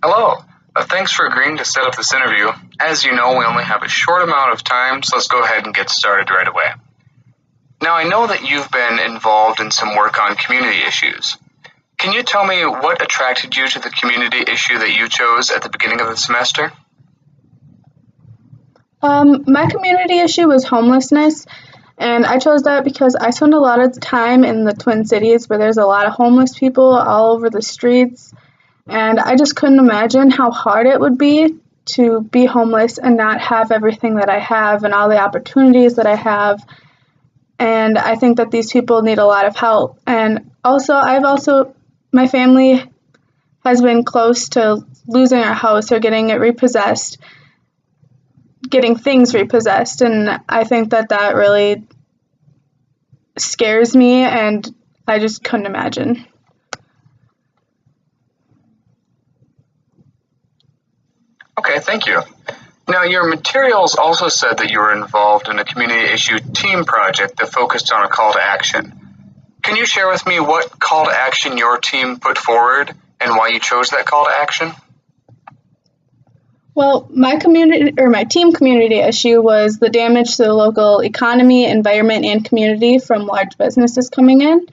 Hello. Thanks for agreeing to set up this interview. As you know, we only have a short amount of time, so let's go ahead and get started right away. Now, I know that you've been involved in some work on community issues. Can you tell me what attracted you to the community issue that you chose at the beginning of the semester? My community issue was homelessness, and I chose that because I spend a lot of time in the Twin Cities where there's a lot of homeless people all over the streets, and I just couldn't imagine how hard it would to be homeless and not have everything that I have and all the opportunities that I have. And I think that these people need a lot of help. And my family has been close to losing our house or getting it repossessed, getting things repossessed, and I think that that really scares me, and I just couldn't imagine. Okay, thank you. Now, your materials also said that you were involved in a community issue team project that focused on a call to action. Can you share with me what call to action your team put forward and why you chose that call to action? Well, my team community issue was the damage to the local economy, environment, and community from large businesses coming in.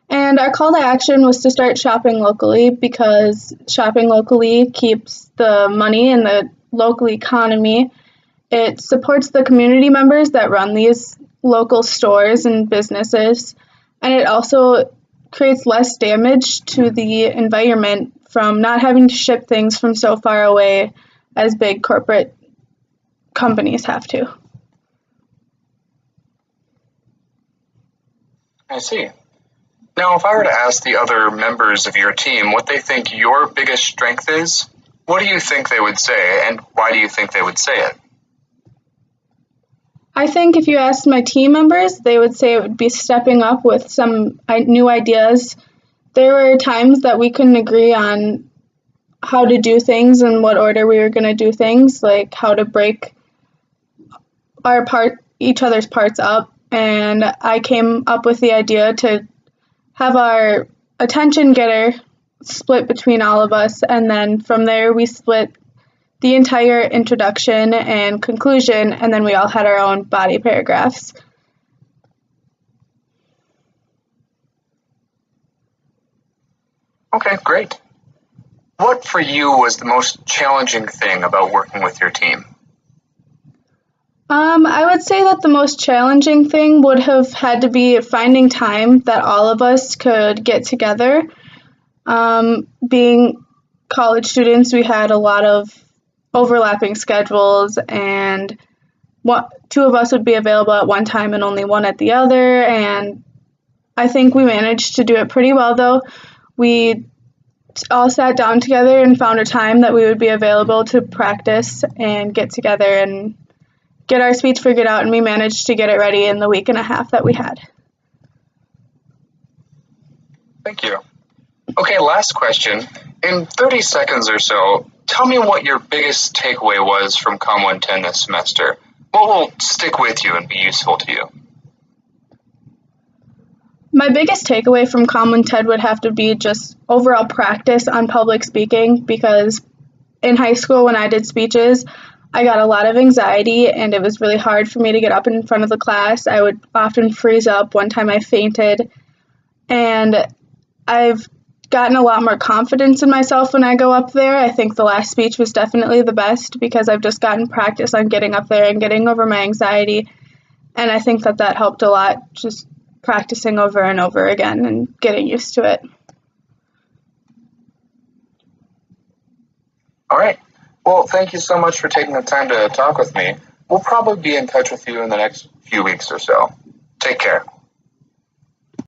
And our call to action was to start shopping locally because shopping locally keeps the money in the local economy. It supports the community members that run these local stores and businesses, and it also creates less damage to the environment from not having to ship things from so far away as big corporate companies have to. I see. Now, if I were to ask the other members of your team what they think your biggest strength is, what do you think they would say, and why do you think they would say it? I think if you asked my team members, they would say it would be stepping up with some new ideas. There were times that we couldn't agree on how to do things and what order we were going to do things, like how to break each other's parts up. And I came up with the idea to have our attention getter split between all of us, and then from there we split the entire introduction and conclusion, and then we all had our own body paragraphs. Okay, great. What for you was the most challenging thing about working with your team? I would say that the most challenging thing would have had to be finding time that all of us could get together. Being college students, we had a lot of overlapping schedules, and two of us would be available at one time and only one at the other, and I think we managed to do it pretty well, though. We all sat down together and found a time that we would be available to practice and get together and get our speech figured out, and we managed to get it ready in the week and a half that we had. Thank you. Okay, last question. In 30 seconds or so, tell me what your biggest takeaway was from Com 110 this semester. What will stick with you and be useful to you? My biggest takeaway from Com 110 would have to be just overall practice on public speaking, because in high school when I did speeches, I got a lot of anxiety and it was really hard for me to get up in front of the class. I would often freeze up. One time I fainted, and I've gotten a lot more confidence in myself when I go up there. I think the last speech was definitely the best because I've just gotten practice on getting up there and getting over my anxiety, and I think that that helped a lot, just practicing over and over again and getting used to it. All right. Well, thank you so much for taking the time to talk with me. We'll probably be in touch with you in the next few weeks or so. Take care.